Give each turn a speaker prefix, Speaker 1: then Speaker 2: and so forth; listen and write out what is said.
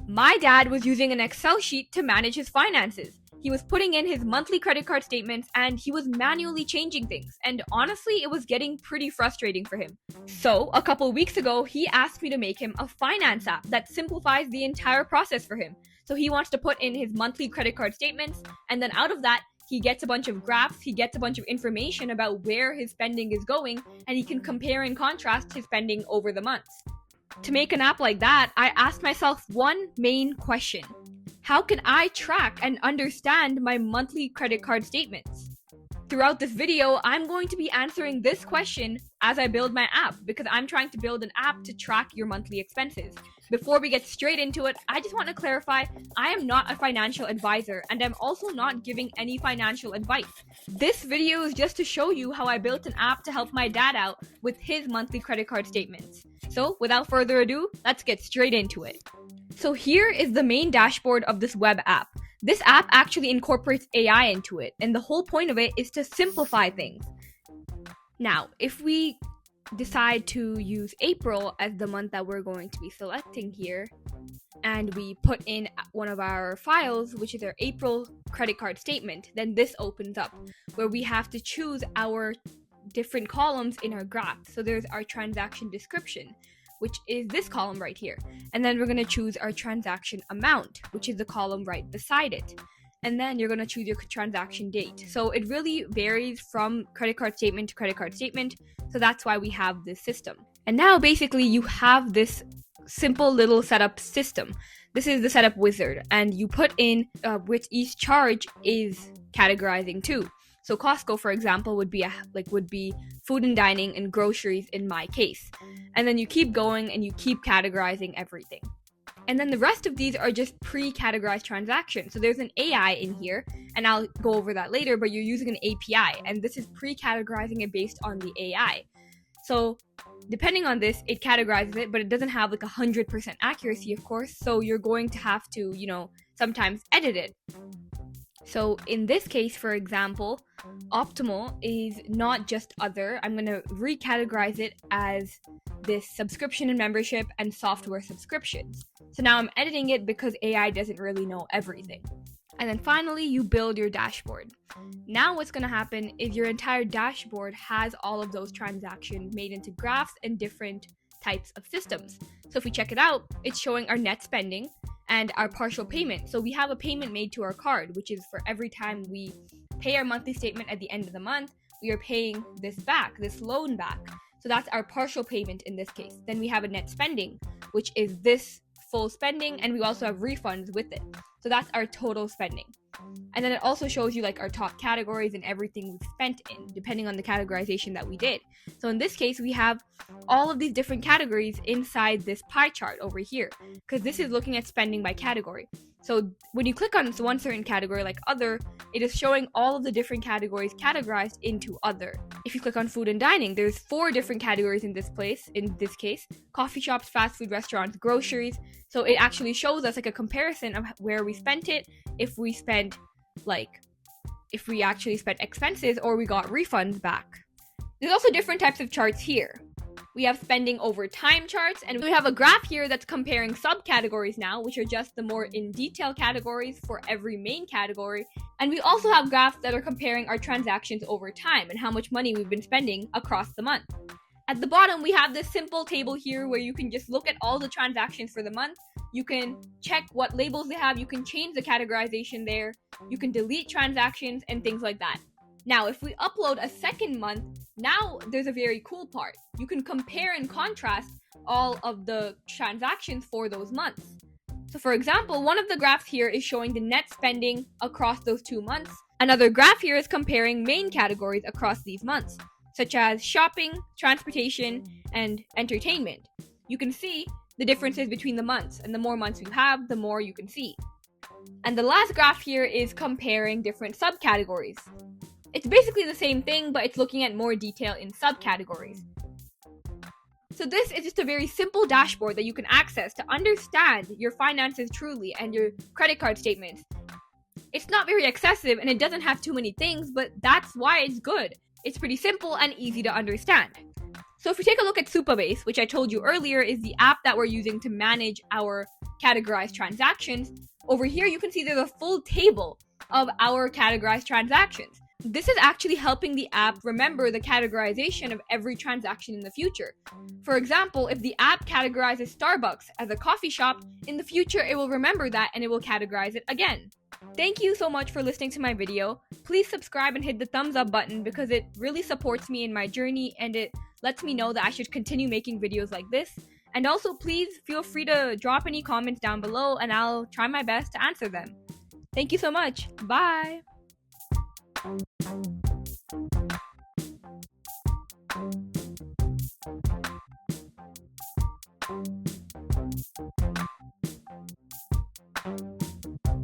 Speaker 1: My dad was using an Excel sheet to manage his finances. He was putting in his monthly credit card statements and he was manually changing things. And honestly, it was getting pretty frustrating for him. So, a couple weeks ago, he asked me to make him a finance app that simplifies the entire process for him. So he wants to put in his monthly credit card statements, and then out of that, he gets a bunch of graphs, he gets a bunch of information about where his spending is going, and he can compare and contrast his spending over the months. To make an app like that, I asked myself one main question. How can I track and understand my monthly credit card statements? Throughout this video, I'm going to be answering this question as I build my app because I'm trying to build an app to track your monthly expenses. Before we get straight into it, I just want to clarify, I am not a financial advisor and I'm also not giving any financial advice. This video is just to show you how I built an app to help my dad out with his monthly credit card statements. So without further ado, let's get straight into it. So here is the main dashboard of this web app. This app actually incorporates AI into it, and the whole point of it is to simplify things. Now, if we decide to use April as the month that we're going to be selecting here, and we put in one of our files, which is our April credit card statement, then this opens up where we have to choose our different columns in our graph. So there's our transaction description, which is this column right here. And then we're going to choose our transaction amount, which is the column right beside it. And then you're going to choose your transaction date. So it really varies from credit card statement to credit card statement. So that's why we have this system. And now basically you have this simple little setup system. This is the setup wizard. And you put in which each charge is categorizing to. So Costco, for example, would be food and dining and groceries in my case. And then you keep going and you keep categorizing everything. And then the rest of these are just pre-categorized transactions. So there's an AI in here, and I'll go over that later, but you're using an API, and this is pre-categorizing it based on the AI. So depending on this, it categorizes it, but it doesn't have 100% accuracy, of course. So you're going to have to, sometimes edit it. So in this case, for example, optimal is not just other. I'm going to recategorize it as this subscription and membership and software subscriptions. So now I'm editing it because AI doesn't really know everything. And then finally, you build your dashboard. Now what's going to happen is your entire dashboard has all of those transactions made into graphs and different types of systems. So if we check it out, it's showing our net spending and our partial payment. So we have a payment made to our card, which is for every time we pay our monthly statement at the end of the month, we are paying this loan back. So that's our partial payment in this case. Then we have a net spending, which is this full spending, and we also have refunds with it. So that's our total spending. And then it also shows you our top categories and everything we've spent in, depending on the categorization that we did. So in this case, we have all of these different categories inside this pie chart over here, because this is looking at spending by category. So when you click on one certain category like other, it is showing all of the different categories categorized into other. If you click on food and dining, there's 4 different categories in this case, coffee shops, fast food restaurants, groceries. So it actually shows us a comparison of where we spent it, if we actually spent expenses or we got refunds back. There's also different types of charts here. We have spending over time charts, and we have a graph here that's comparing subcategories now, which are just the more in detail categories for every main category. And we also have graphs that are comparing our transactions over time and how much money we've been spending across the month. At the bottom, we have this simple table here where you can just look at all the transactions for the month. You can check what labels they have. You can change the categorization there. You can delete transactions and things like that. Now, if we upload a second month, now there's a very cool part. You can compare and contrast all of the transactions for those months. So for example, one of the graphs here is showing the net spending across those 2 months. Another graph here is comparing main categories across these months, such as shopping, transportation, and entertainment. You can see the differences between the months, and the more months you have, the more you can see. And the last graph here is comparing different subcategories. It's basically the same thing, but it's looking at more detail in subcategories. So this is just a very simple dashboard that you can access to understand your finances truly and your credit card statements. It's not very excessive and it doesn't have too many things, but that's why it's good. It's pretty simple and easy to understand. So if we take a look at Supabase, which I told you earlier is the app that we're using to manage our categorized transactions, over here you can see there's a full table of our categorized transactions. This is actually helping the app remember the categorization of every transaction in the future. For example, if the app categorizes Starbucks as a coffee shop, in the future it will remember that and it will categorize it again. Thank you so much for listening to my video. Please subscribe and hit the thumbs up button because it really supports me in my journey and it lets me know that I should continue making videos like this. And also please feel free to drop any comments down below and I'll try my best to answer them. Thank you so much. Bye!